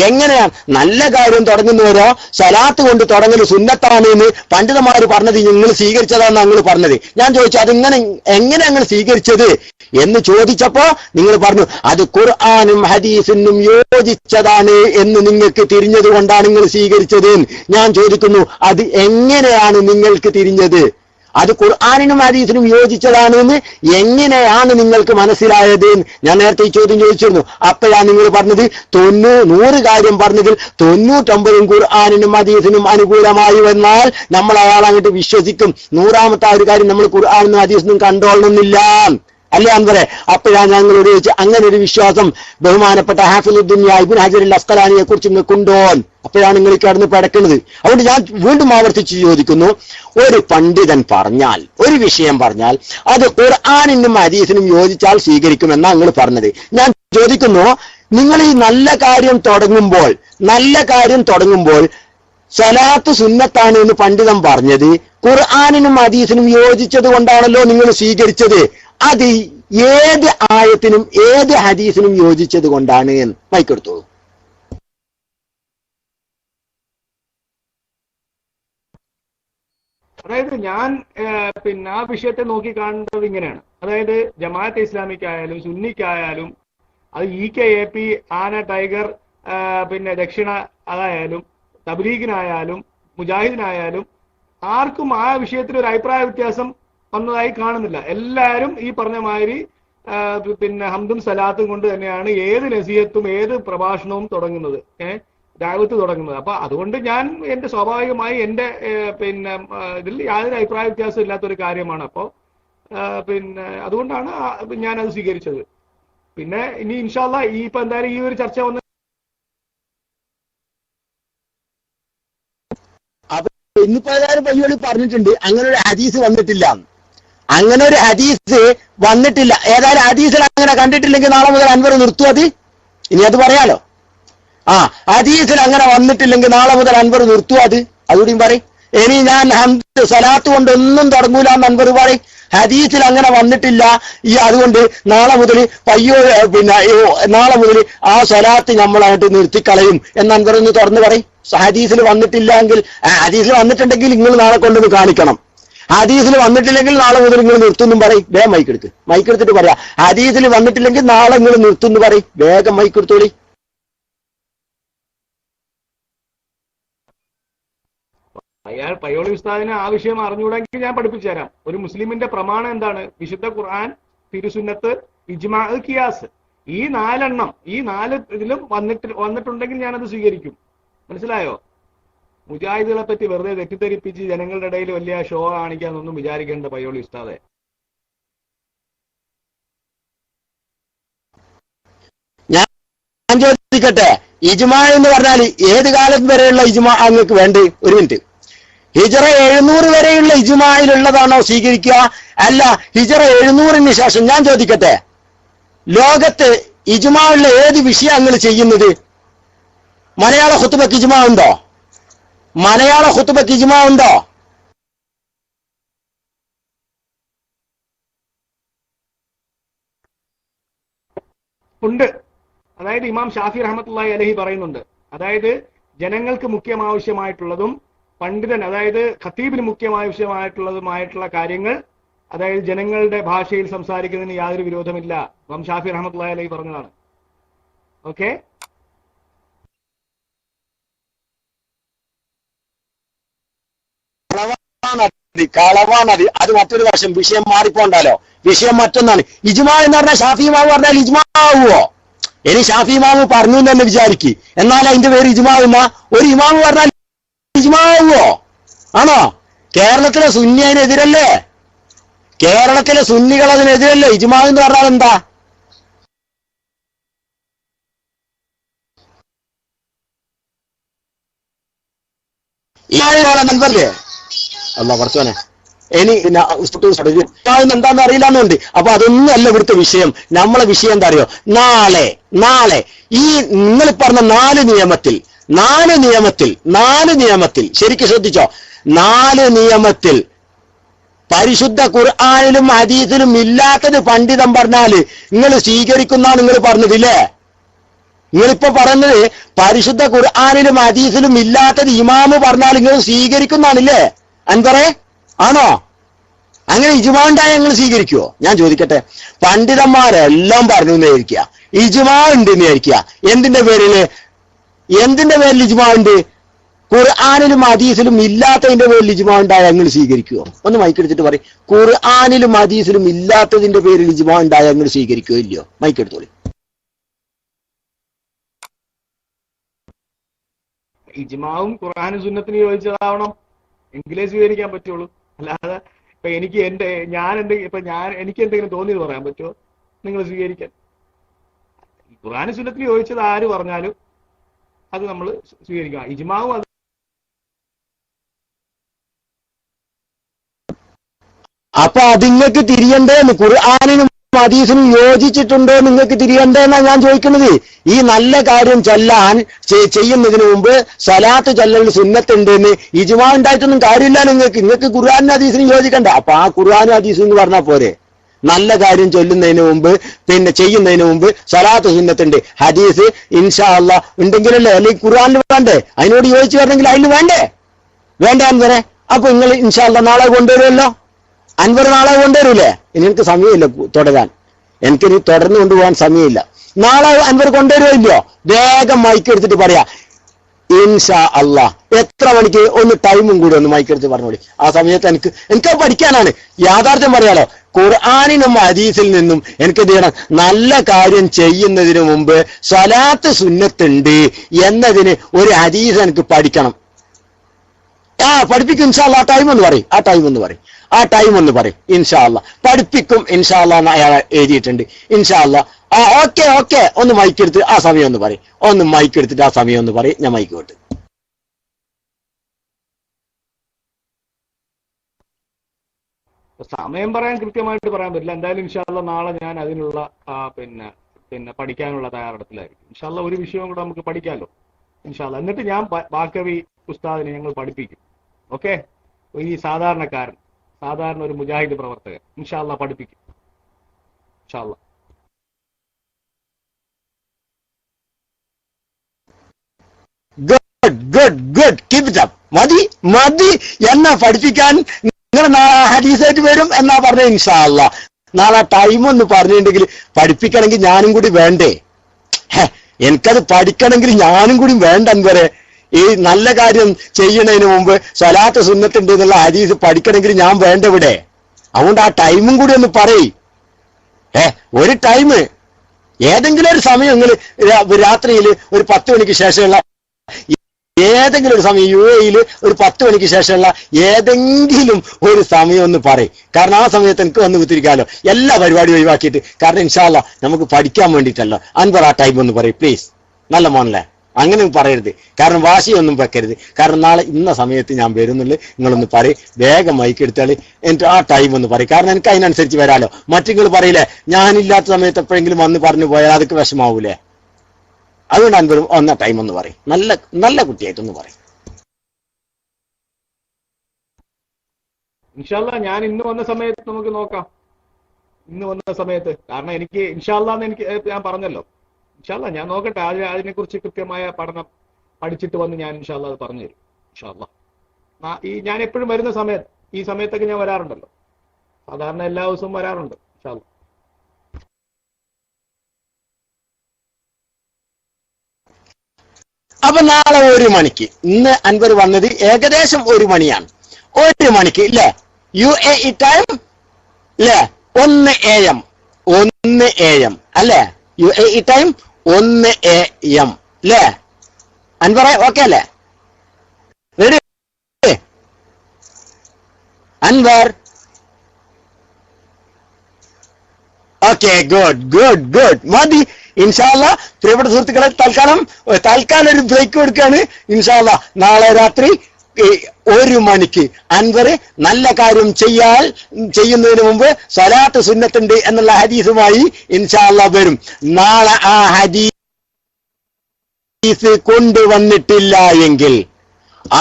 എങ്ങനെയാണ് നല്ല കാര്യം തുടങ്ങുന്നവരോ സലാത്ത് കൊണ്ട് തുടങ്ങൽ സുന്നത്താണ് എന്ന് പണ്ഡിതന്മാർ പറഞ്ഞത് നിങ്ങൾ സ്വീകരിച്ചതാണെന്ന് നിങ്ങൾ പറഞ്ഞത്. ഞാൻ ചോദിച്ചു അതിങ്ങനെ എങ്ങനെ നിങ്ങൾ സ്വീകരിച്ചത് എന്ന് ചോദിച്ചപ്പോ നിങ്ങൾ പറഞ്ഞു അത് ഖുർആനും ഹദീസിനും യോജിച്ചതാണ് എന്ന് നിങ്ങൾക്ക് തിരിഞ്ഞത് കൊണ്ടാണ് നിങ്ങൾ സ്വീകരിച്ചത്. ഞാൻ ചോദിക്കുന്നു അത് എങ്ങനെയാണ് നിങ്ങൾക്ക് തിരിഞ്ഞത്? അത് ഖുർആനിനും ഹദീസിനും യോജിച്ചതാണ് എന്ന് എങ്ങനെയാണ് നിങ്ങൾക്ക് മനസ്സിലായത്? ഞാൻ നേരത്തെ ഈ ചോദ്യം ചോദിച്ചിരുന്നു. അപ്പോഴാണ് നിങ്ങൾ പറഞ്ഞത് 100 കാര്യം പറഞ്ഞതിൽ 99 ഖുർആനിനും ഹദീസിനും അനുകൂലമായി വന്നാൽ നമ്മൾ അയാൾ അങ്ങോട്ട് വിശ്വസിക്കും. 100ാമത്തെ ഒരു കാര്യം നമ്മൾ ഖുർആനിനും ഹദീസിനും കണ്ടോളണമെന്നില്ല അല്ലേ അൻവറെ? അപ്പോഴാണ് ഞങ്ങളോട് ചോദിച്ചു അങ്ങനെ ഒരു വിശ്വാസം ബഹുമാനപ്പെട്ട ഹാഫിളുദ്ദീൻ ഇബ്നു ഹജർ അൽ അസ്ഖലാനിയെ കുറിച്ച് നിൽക്കുണ്ടോ? അപ്പോഴാണ് നിങ്ങൾ കിടന്ന് പടക്കുന്നത്. അതുകൊണ്ട് ഞാൻ വീണ്ടും ആവർത്തിച്ച് ചോദിക്കുന്നു, ഒരു പണ്ഡിതൻ പറഞ്ഞാൽ ഒരു വിഷയം പറഞ്ഞാൽ അത് ഖുർആനിനും ഹദീസിനും യോജിച്ചാൽ സ്വീകരിക്കുമെന്നാണ് നിങ്ങൾ പറഞ്ഞത്. ഞാൻ ചോദിക്കുന്നു, നിങ്ങൾ ഈ നല്ല കാര്യം തുടങ്ങുമ്പോൾ സലാത്ത് സുന്നത്താണ് എന്ന് പണ്ഡിതൻ പറഞ്ഞത് ഖുർആനിനും ഹദീസിനും യോജിച്ചത് കൊണ്ടാണല്ലോ നിങ്ങൾ സ്വീകരിച്ചത്. അത് ഏത് ആയത്തിനും ഏത് ഹദീസിനും യോജിച്ചത് കൊണ്ടാണ്? മൈക്കെടുത്തോളൂ. അതായത് ഞാൻ ആ വിഷയത്തെ നോക്കി കാണേണ്ടത് ഇങ്ങനെയാണ്. അതായത് ജമാഅത്തെ ഇസ്ലാമിക്കായാലും സുന്നിക്കായാലും അത് EKAP, ആന, ടൈഗർ, ദക്ഷിണ അതായാലും തബ്ലീഗിനായാലും മുജാഹിദിനായാലും ആർക്കും ആ വിഷയത്തിൽ ഒരു അഭിപ്രായ വ്യത്യാസം വന്നതായി കാണുന്നില്ല. എല്ലാവരും ഈ പറഞ്ഞ മാതിരി ഹംദും സലാത്തും കൊണ്ട് തന്നെയാണ് ഏത് നസീഹത്തും ഏത് പ്രഭാഷണവും തുടങ്ങുന്നത്, ദഅവത്ത് തുടങ്ങുന്നത്. അപ്പൊ അതുകൊണ്ട് ഞാൻ എന്റെ സ്വാഭാവികമായി എന്റെ ഇതിൽ യാതൊരു അഭിപ്രായ വ്യത്യാസം ഇല്ലാത്തൊരു കാര്യമാണ്. അപ്പോ അതുകൊണ്ടാണ് ഞാനത് സ്വീകരിച്ചത്. പിന്നെ ഇനി ഇൻഷാ അല്ലാഹ് ഇപ്പൊ എന്തായാലും ഈ ഒരു ചർച്ച വന്ന് ഇന്നിപ്പോ ഏതായാലും പയ്യോളി പറഞ്ഞിട്ടുണ്ട് അങ്ങനെ ഒരു ഹദീസ് വന്നിട്ടില്ല. ഏതായാലും ഹദീസിൽ അങ്ങനെ കണ്ടിട്ടില്ലെങ്കിൽ നാളെ മുതൽ അൻവർ നിർത്തും. അത് ഇനി അത് പറയാലോ. ഹദീസിൽ അങ്ങനെ വന്നിട്ടില്ലെങ്കിൽ നാളെ മുതൽ അൻവർ നിർത്തും. അതുകൂടിയും പറയും. ഇനി ഞാൻ ഹംദ് സലാത്ത് കൊണ്ടൊന്നും തുടങ്ങൂല എന്ന് അൻവർ പറയും. ഹദീസിൽ അങ്ങനെ വന്നിട്ടില്ല, അതുകൊണ്ട് നാളെ മുതൽ ആ സലാത്ത് നമ്മളായിട്ട് നിർത്തിക്കളയും എന്ന് അൻവർ ഒന്ന് തുറന്നു പറയും. ഹദീസിൽ വന്നിട്ടുണ്ടെങ്കിൽ നിങ്ങൾ നാളെ കൊണ്ടൊന്ന് കാണിക്കണം. ഹദീസിൽ വന്നിട്ടില്ലെങ്കിൽ നാളെ മുതൽ നിങ്ങൾ നിർത്തുന്നും പറയും. വേഗം മൈക്കെടുത്തിട്ട് പറയാം. ഹദീസിൽ വന്നിട്ടില്ലെങ്കിൽ നാളെ നിങ്ങൾ നിർത്തുന്നു പറയും. വേഗം മൈക്കെടുത്തോളി. പയ്യോളി ഉസ്താദിന് ആ വിഷയം അറിഞ്ഞുകൂടെങ്കിൽ ഞാൻ പഠിപ്പിച്ചു തരാം. ഒരു മുസ്ലിമിന്റെ പ്രമാണം എന്താണ്? വിശുദ്ധ ഖുർആൻ, തിരുസുന്നത്ത്, ഇജ്മാ, ഖിയാസ്. ഈ 4 ഇതിലും വന്നിട്ടുണ്ടെങ്കിൽ ഞാനത് സ്വീകരിക്കും. മനസ്സിലായോ? മുജാഹിദുകളെ പറ്റി വെറുതെ തെറ്റിദ്ധരിപ്പിച്ച് ജനങ്ങളുടെ ഇടയിൽ വലിയ ഷോ കാണിക്കാന്നൊന്നും വിചാരിക്കേണ്ട പയ്യോളി ഉസ്താദെ. ഞാൻ ചോദിക്കട്ടെ, ഇജ്മാ എന്ന് പറഞ്ഞാൽ ഏത് കാലം വരെയുള്ള ഇജ്മാ അങ്ങക്ക് വേണ്ടേ? ഒരു മിനിറ്റ്. ഹിജറ 700 വരെയുള്ള ഇജ്മായിലുള്ളതാണോ സ്വീകരിക്കുക? അല്ല, ഹിജറ 700-ന് ശേഷം. ഞാൻ ചോദിക്കട്ടെ, ലോകത്ത് ഇജ്മാഉള്ള ഏത് വിഷയം നിങ്ങൾ ചെയ്യുന്നത്? മലയാള ഖുത്ബക്ക് ഇജ്മാ ഉണ്ടോ? ഉണ്ട്. അതായത് ഇമാം ഷാഫി റഹ്മത്തുള്ളാഹി അലൈഹി പറയുന്നുണ്ട്, അതായത് ജനങ്ങൾക്ക് മുഖ്യമാവശ്യമായിട്ടുള്ളതും പണ്ഡിതൻ അതായത് ഖത്തീബിന് മുഖ്യമാവശ്യമായിട്ടുള്ള കാര്യങ്ങൾ അതായത് ജനങ്ങളുടെ ഭാഷയിൽ സംസാരിക്കുന്നതിന് യാതൊരു വിരോധമില്ല. ഇമാം ഷാഫി റഹ്മത്തുള്ളാഹി അലൈഹി പറഞ്ഞതാണ്. ഓക്കെ, കളവാണത്. അത് മറ്റൊരു വർഷം വിഷയം മാറിപ്പോണ്ടല്ലോ. വിഷയം മറ്റൊന്നാണ്. ഇജ്മാ എന്ന് പറഞ്ഞാൽ ഷാഫി ഇമാം പറഞ്ഞാൽ ഇജ്മാ ആവുമോ? ഇനി ഷാഫി ഇമാമ് പറഞ്ഞു എന്ന് തന്നെ വിചാരിക്കും, എന്നാൽ അതിന്റെ പേര് ഇജ്മാ എന്ന ഒരു ഇമാമ് പറഞ്ഞാൽ ഇജ്മാ ആവുമോ? ആണോ? കേരളത്തിലെ സുന്നി അതിനെതിരല്ലേ? കേരളത്തിലെ സുന്നികൾ അതിനെതിരല്ലേ? ഇജ്മാ എന്ന് പറഞ്ഞാൽ എന്താ? നമ്പറല്ലേ? അല്ല പറച്ചോനെ, ഇനി എന്താന്ന് അറിയില്ലാന്നുണ്ട്. അപ്പൊ അതൊന്നും അല്ല ഇവിടുത്തെ വിഷയം. നമ്മളെ വിഷയം എന്താ അറിയോ? നാളെ ഈ നിങ്ങൾ പറഞ്ഞ 4 നിയമത്തിൽ ശരിക്കും ശ്രദ്ധിച്ചോ, 4 നിയമത്തിൽ പരിശുദ്ധ ഖുർആനിലും ഹദീസിലും ഇല്ലാത്തത് പണ്ഡിതൻ പറഞ്ഞാല് നിങ്ങൾ സ്വീകരിക്കുന്ന നിങ്ങൾ പറഞ്ഞതില്ലേ? നിങ്ങളിപ്പോ പറയുന്നത് പരിശുദ്ധ ഖുർആനിലും ഹദീസിലും ഇല്ലാത്തത് ഇമാമ് പറഞ്ഞാൽ നിങ്ങൾ സ്വീകരിക്കുന്നതാണില്ലേ അൻവറേ? ആണോ? അങ്ങനെ ഇജ്മാ ഉണ്ടായ നിങ്ങൾ സ്വീകരിക്കുവോ? ഞാൻ ചോദിക്കട്ടെ, പണ്ഡിതന്മാരെല്ലാം പറഞ്ഞു വിചാരിക്കുക, ഇജ്മാ ഉണ്ട് എന്ന് വിചാരിക്കുക. എന്തിന്റെ പേരിൽ ഇജ്മാ ഉണ്ട്? ഖുർആനിലും ഹദീസിലും ഇല്ലാത്തതിന്റെ പേരിൽ ഇജ്മാ ഉണ്ടായ നിങ്ങൾ സ്വീകരിക്കുവോ? ഒന്ന് മൈക്കെടുത്തിട്ട് പറയും, ഖുർആനിലും ഹദീസിലും ഇല്ലാത്തതിന്റെ പേരിൽ ഇജ്മാ ഉണ്ടായ നിങ്ങൾ സ്വീകരിക്കുവോ ഇല്ലയോ? മൈക്കെടുത്തോളി. ഇജ്മാവും ഖുർആനും സുന്നത്തിന് യോജിച്ചതാവണം, എങ്കിലേ സ്വീകരിക്കാൻ പറ്റുള്ളൂ. അല്ലാതെ ഇപ്പൊ എനിക്ക് എനിക്ക് എന്തെങ്കിലും തോന്നിയത് പറയാൻ പറ്റുമോ നിങ്ങൾ സ്വീകരിക്കാൻ? ഖുർആനും സുന്നത്തിന് യോജിച്ചത് ആര് പറഞ്ഞാലും അത് നമ്മൾ സ്വീകരിക്കുക. ഇജ്മാവും അത് അപ്പൊ അത് നിങ്ങൾക്ക് തിരിയണ്ടേന്ന്, ഖുർആനിനും ഹദീസിനും യോജിച്ചിട്ടുണ്ടോ നിങ്ങൾക്ക് തിരിയണ്ടേന്നാ ഞാൻ ചോദിക്കുന്നത്. ഈ നല്ല കാര്യം ചെല്ലാൻ ചെയ്യുന്നതിന് മുമ്പ് സ്വലാത്ത് ചെല്ലൽ സുന്നത്തുണ്ടെന്ന് ഇജ്മാ ഉണ്ടായിട്ടൊന്നും കാര്യമില്ല. നിങ്ങൾക്ക് ഖുർആനും ഹദീസിനും യോജിക്കണ്ട. അപ്പൊ ആ ഖുർആനും ഹദീസും എന്ന് പറഞ്ഞാൽ പോരെ? നല്ല കാര്യം ചൊല്ലുന്നതിന് മുമ്പ് ചെയ്യുന്നതിന് മുമ്പ് സ്വലാത്ത് സുന്നത്തുണ്ട്, ഹദീസ് ഇൻഷാ അല്ലാഹ് ഉണ്ടെങ്കിലല്ലേ, അല്ലെങ്കിൽ ഖുർആനിൽ വേണ്ടേ? അതിനോട് യോജിച്ച് വരണമെങ്കിൽ അതിന് വേണ്ടേ അൻവറെ? അപ്പൊ നിങ്ങൾ ഇൻഷാ അല്ലാഹ് നാളെ കൊണ്ടുവരുമല്ലോ. അൻവർ നാളെ കൊണ്ടുവരൂലേ? ഇനി എനിക്ക് സമയമില്ല തുടരാൻ, എനിക്കിനി തുടർന്ന് കൊണ്ടുപോകാൻ സമയമില്ല. നാളെ അൻവർ കൊണ്ടുവരുമല്ലോ? വേഗം മൈക്ക് എടുത്തിട്ട് പറയാ ഇൻഷാ അല്ലാഹ്. എത്ര മണിക്ക്? ഒന്ന് ടൈമും കൂടി ഒന്ന് മൈക്ക് എടുത്ത് പറഞ്ഞോളി. ആ സമയത്ത് എനിക്ക് പഠിക്കാനാണ്. യാഥാർത്ഥ്യം പറയാലോ, ഖുർആനിനും ഹദീസിൽ നിന്നും എനിക്ക് എന്ത് ചെയ്യണം? നല്ല കാര്യം ചെയ്യുന്നതിന് മുമ്പ് സ്വലാത്ത് സുന്നത്തുണ്ട് എന്നതിന് ഒരു ഹദീസ് എനിക്ക് പഠിക്കണം. പഠിപ്പിക്കും ഇൻഷാ അല്ലാഹ്. ആ ടൈം ഒന്ന് പറയും ഇൻഷാ അല്ലാഹ്. പഠിപ്പിക്കും ഇൻഷാ അല്ലാഹ് എന്ന് അയാൾ എഴുതിയിട്ടുണ്ട്. ഇൻഷാ അല്ലാഹ്. ഓക്കെ ഒന്ന് മൈക്കെടുത്ത് ആ സമയം ഒന്ന് പറയും. ഒന്ന് മൈക്കെടുത്തിട്ട് ആ സമയം ഒന്ന് പറയും. ഞാൻ മൈക്ക് വിട്ട്. സമയം പറയാൻ കൃത്യമായിട്ട് പറയാൻ പറ്റില്ല. എന്തായാലും ഇൻഷാ അല്ലാഹ് നാളെ ഞാൻ അതിനുള്ള പിന്നെ പഠിക്കാനുള്ള തയ്യാറെടുപ്പിലായിരിക്കും. ഇൻഷാ അല്ലാഹ് ഒരു വിഷയം കൂടെ നമുക്ക് പഠിക്കാമല്ലോ ഇൻഷാ അല്ലാഹ്. എന്നിട്ട് ഞാൻ ബാക്കവി ഉസ്താദിനെ ഞങ്ങൾ പഠിപ്പിക്കും. ഓക്കെ? ഈ സാധാരണ ഒരു മുജാഹിദ് പ്രവർത്തകൻ ഇൻഷാ അല്ലാഹ് പഠിപ്പിക്കും ഇൻഷാ അല്ലാഹ്. Good keep it up. മതി എന്നാ പഠിപ്പിക്കാൻ നിങ്ങൾ ഹദീസായിട്ട് വരും എന്നാ പറഞ്ഞ ഇൻഷാ അല്ലാഹ്. നാളെ ടൈം ഒന്ന് പറഞ്ഞിട്ടുണ്ടെങ്കിൽ പഠിപ്പിക്കണമെങ്കിൽ ഞാനും കൂടി വേണ്ടേ? എനിക്കത് പഠിക്കണമെങ്കിൽ ഞാനും കൂടി വേണ്ട അൻവറെ. ഈ നല്ല കാര്യം ചെയ്യുന്നതിന് മുമ്പ് സ്വലാത്ത് സുന്നത്തുണ്ട് എന്നുള്ള ഹദീസ് പഠിക്കണമെങ്കിൽ ഞാൻ വേണ്ട ഇവിടെ. അതുകൊണ്ട് ആ ടൈമും കൂടി ഒന്ന് പറയ്. ഒരു ടൈം ഏതെങ്കിലും ഒരു സമയം നിങ്ങൾ രാത്രിയിൽ ഒരു 10 മണിക്ക് ശേഷമുള്ള ഏതെങ്കിലും ഒരു സമയം, UAE ഒരു 10 മണിക്ക് ശേഷമുള്ള ഏതെങ്കിലും ഒരു സമയം ഒന്ന് പറയും. കാരണം ആ സമയത്ത് എനിക്ക് വന്ന് കുത്തിരിക്കാമല്ലോ, എല്ലാ പരിപാടിയും ഒഴിവാക്കിയിട്ട്. കാരണം ഇൻഷാ അല്ലാഹ് നമുക്ക് പഠിക്കാൻ വേണ്ടിയിട്ടല്ലോ. അൻവർ ആ ടൈം ഒന്ന് പറയും പ്ലീസ്. നല്ല മോനല്ലേ, അങ്ങനെ പറയരുത്. കാരണം വാശിയൊന്നും വെക്കരുത്. കാരണം നാളെ ഇന്ന സമയത്ത് ഞാൻ വരുന്നുള്ളു, നിങ്ങളൊന്ന് പറയും. വേഗം മൈക്കെടുത്താളി, എന്നിട്ട് ആ ടൈം ഒന്ന് പറയും. കാരണം എനിക്ക് അതിനനുസരിച്ച് വരാലോ. മറ്റുങ്ങൾ പറയില്ലേ ഞാനില്ലാത്ത സമയത്ത് എപ്പോഴെങ്കിലും വന്ന് പറഞ്ഞു പോയാൽ അതൊക്കെ വിഷമാവൂലേ? അതുകൊണ്ട് അൻവരും ഒന്ന ടൈം ഒന്ന് പറയും. നല്ല കുട്ടിയായിട്ടൊന്ന് പറയും. ഇൻഷാ അല്ലാഹ് ഞാൻ ഇന്ന് വന്ന സമയത്ത് നമുക്ക് നോക്കാം. കാരണം എനിക്ക് ഇൻഷാ അല്ലാഹ് എനിക്ക് ഞാൻ പറഞ്ഞല്ലോ. ഇൻഷാ അല്ലാഹ് ഞാൻ നോക്കട്ടെ, അതിനെക്കുറിച്ച് കൃത്യമായ പഠനം പഠിച്ചിട്ട് വന്ന് ഞാൻ ഇൻഷാ അല്ലാഹ് അത് പറഞ്ഞുതരും ഇൻഷാ അല്ലാഹ്. ഞാൻ എപ്പോഴും വരുന്ന സമയത്ത് ഈ സമയത്തൊക്കെ ഞാൻ വരാറുണ്ടല്ലോ, സാധാരണ എല്ലാ ദിവസവും വരാറുണ്ട് ഇൻഷാ അല്ലാഹ്. അപ്പൊ നാളെ 1 മണിക്ക്, ഇന്ന് അൻവർ വന്നത് ഏകദേശം 1 മണിയാണ്. 1 മണിക്ക് ഇല്ലേ UAE ടൈം അല്ലേ? 1 AM 1 AM അല്ലേ? UAE ടൈം 1 AM അല്ലേ അൻവറെ? ഓക്കെ അല്ലേ? റെഡി അൻവർ? ഓക്കെ, ഗുഡ് മതി. ഇൻഷാ അല്ലാഹ് പ്രിയപ്പെട്ട സുഹൃത്തുക്കളെ, തൽക്കാലം ഒരു ബ്രേക്ക് കൊടുക്കുകയാണ്. ഇൻഷാ അല്ലാഹ് നാളെ രാത്രി 1 മണിക്ക് അൻവർ നല്ല കാര്യം ചെയ്യുന്നതിന് മുമ്പ് സ്വലാത്ത് സുന്നത്തുണ്ട് എന്നുള്ള ഹദീസുമായി ഇൻഷാ അല്ലാഹ് വരും. നാളെ ആ ഹദീസ് കൊണ്ടുവന്നിട്ടില്ല എങ്കിൽ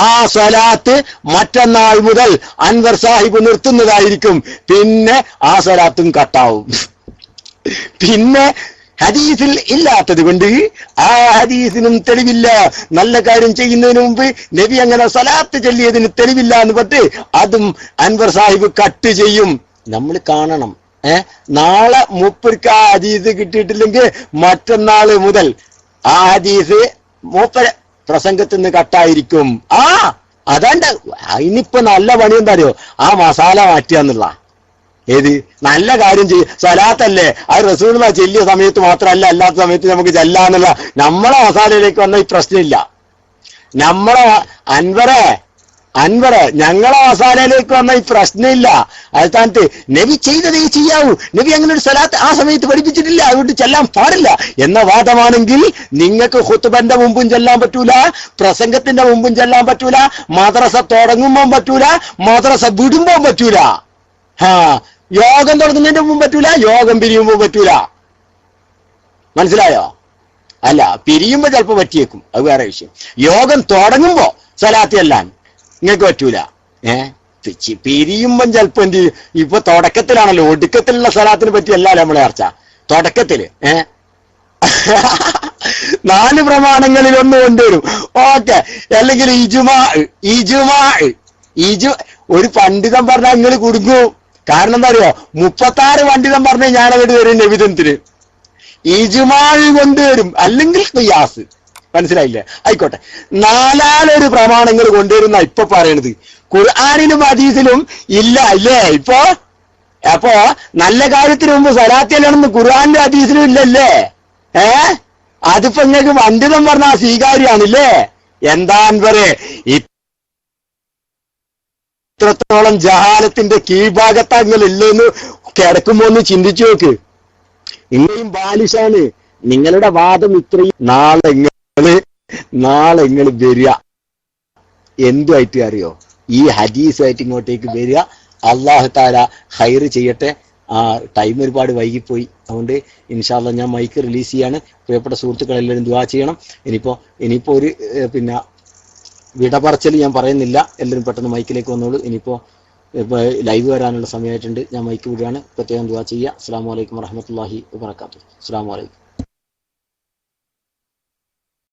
ആ സ്വലാത്ത് മറ്റന്നാൾ മുതൽ അൻവർ സാഹിബ് നിർത്തുന്നതായിരിക്കും. പിന്നെ ആ സ്വലാത്തും കട്ടാവും. പിന്നെ ഹദീസിൽ ഇല്ലാത്തത് കൊണ്ട് ആ ഹദീസിനും തെളിവില്ല. നല്ല കാര്യം ചെയ്യുന്നതിന് മുമ്പ് നബി അങ്ങനെ സലാത്ത് ചൊല്ലിയതിന് തെളിവില്ല എന്ന് പറഞ്ഞ് അതും അൻവർ സാഹിബ് കട്ട് ചെയ്യും. നമ്മൾ കാണണം. നാളെ മൂപ്പർക്ക് ആ ഹദീസ് കിട്ടിയിട്ടില്ലെങ്കിൽ മറ്റന്നാള് മുതൽ ആ ഹദീസ് മൂപ്പര പ്രസംഗത്തിൽ നിന്ന് കട്ടായിരിക്കും. അതാണ്ട് അതിനിപ്പോ നല്ല പണി എന്താ അറിയോ? ആ മസാല മാറ്റുക. ഏത് നല്ല കാര്യം ചെയ്യും. സലാത്തല്ലേ, അത് റസൂലുള്ളാ ചെല്ലിയ സമയത്ത് മാത്രമല്ല, അല്ലാത്ത സമയത്ത് നമുക്ക് ചെല്ലാന്നുള്ള നമ്മളെ മസാലയിലേക്ക് വന്ന ഈ പ്രശ്നമില്ല. നമ്മളെ അൻവറെ ഞങ്ങളെ മസാലയിലേക്ക് വന്ന ഈ പ്രശ്നമില്ല. അസ്ഥാനത്ത് നബി ചെയ്തതേ ചെയ്യാവൂ, നബി അങ്ങനെ ഒരു സലാത്ത് ആ സമയത്ത് പഠിപ്പിച്ചിട്ടില്ല, അതുകൊണ്ട് ചെല്ലാൻ പാടില്ല എന്ന വാദമാണെങ്കിൽ നിങ്ങൾക്ക് ഖുത്ബന്റെ മുമ്പും ചെല്ലാൻ പറ്റൂല, പ്രസംഗത്തിന്റെ മുമ്പും ചെല്ലാൻ പറ്റൂല, മദ്രസ തുടങ്ങുമ്പോൾ പറ്റൂല, മദ്രസ വിടുമ്പോൾ പറ്റൂല, യോഗം തുടങ്ങുന്നതിന്റെ മുമ്പ് പറ്റൂല, യോഗം പിരിയുമ്പോൾ പറ്റൂല. മനസ്സിലായോ? അല്ല, പിരിയുമ്പോ ചിലപ്പോ പറ്റിയേക്കും, അത് വേറെ വിഷയം. യോഗം തുടങ്ങുമ്പോ സലാത്തി എല്ലാം നിങ്ങൾക്ക് പറ്റൂല. പിരിയുമ്പം ചിലപ്പോ എന്ത് ചെയ്യും? ഇപ്പൊ തുടക്കത്തിലാണല്ലോ, ഒടുക്കത്തിലുള്ള സലാത്തിനെ പറ്റിയല്ല നമ്മളെ ചർച്ച. തുടക്കത്തില് 4 പ്രമാണങ്ങളിൽ ഒന്ന് കൊണ്ടുവരും. ഓക്കെ. അല്ലെങ്കിൽ ഒരു പണ്ഡിതൻ പറഞ്ഞാൽ നിങ്ങൾ കുടുങ്ങും. കാരണം എന്താ അറിയോ? 36 പണ്ഡിതൻ പറഞ്ഞ ഞാനവിടെ വരും നബിതത്തിന്. ഇജ്മാഅ് കൊണ്ടുവരും, അല്ലെങ്കിൽ ഖിയാസ്. മനസ്സിലായില്ലേ? ആയിക്കോട്ടെ. 4 പ്രമാണങ്ങൾ കൊണ്ടുവരുന്ന ഇപ്പൊ പറയണത്. ഖുർആനിലും ഹദീസിലും ഇല്ല അല്ലേ? അപ്പോ നല്ല കാര്യത്തിന് മുമ്പ് സലാത്ത് ചെല്ലണമെന്ന് ഖുർആനിലും ഹദീസിലും ഇല്ലല്ലേ? അതിപ്പോ നിങ്ങൾക്ക് പണ്ഡിതൻ പറഞ്ഞാൽ സ്വീകാര്യാണല്ലേ? എന്താൻ പറയേ, ഇത്രത്തോളം ജഹാലത്തിന്റെ കീഴ്ഭാഗത്തങ്ങളില്ലെന്ന് കിടക്കുമ്പോ ഒന്ന് ചിന്തിച്ചു നോക്ക്. ഇങ്ങനെയും ബാലിശാണ് നിങ്ങളുടെ വാദം. ഇത്രയും നാളെ നിങ്ങൾ വരിക എന്തുമായിട്ട് അറിയോ? ഈ ഹദീസായിട്ട് ഇങ്ങോട്ടേക്ക് വരിക. അല്ലാഹു തആല ഖൈർ ചെയ്യട്ടെ. ടൈം ഒരുപാട് വൈകിപ്പോയി, അതുകൊണ്ട് ഇൻഷാ അല്ലാഹ് ഞാൻ മൈക്ക് റിലീസ് ചെയ്യാണ്. പ്രിയപ്പെട്ട സുഹൃത്തുക്കളെല്ലാവരും ദുആ ചെയ്യണം. ഇനിയിപ്പോ ഒരു വിട പറച്ചൽ ഞാൻ പറയുന്നില്ല. എല്ലാവരും പെട്ടെന്ന് മൈക്കിലേക്ക് വന്നോളൂ. ഇനിയിപ്പോ ലൈവ് വരാനുള്ള സമയമായിട്ടുണ്ട്. ഞാൻ മൈക്ക് വിടുകയാണ്. പ്രത്യേകം ദുആ ചെയ്യുക. അസ്സലാമു അലൈക്കും വറഹ്മത്തുള്ളാഹി വബറകാതുഹു. അസ്സലാമു അലൈക്കും.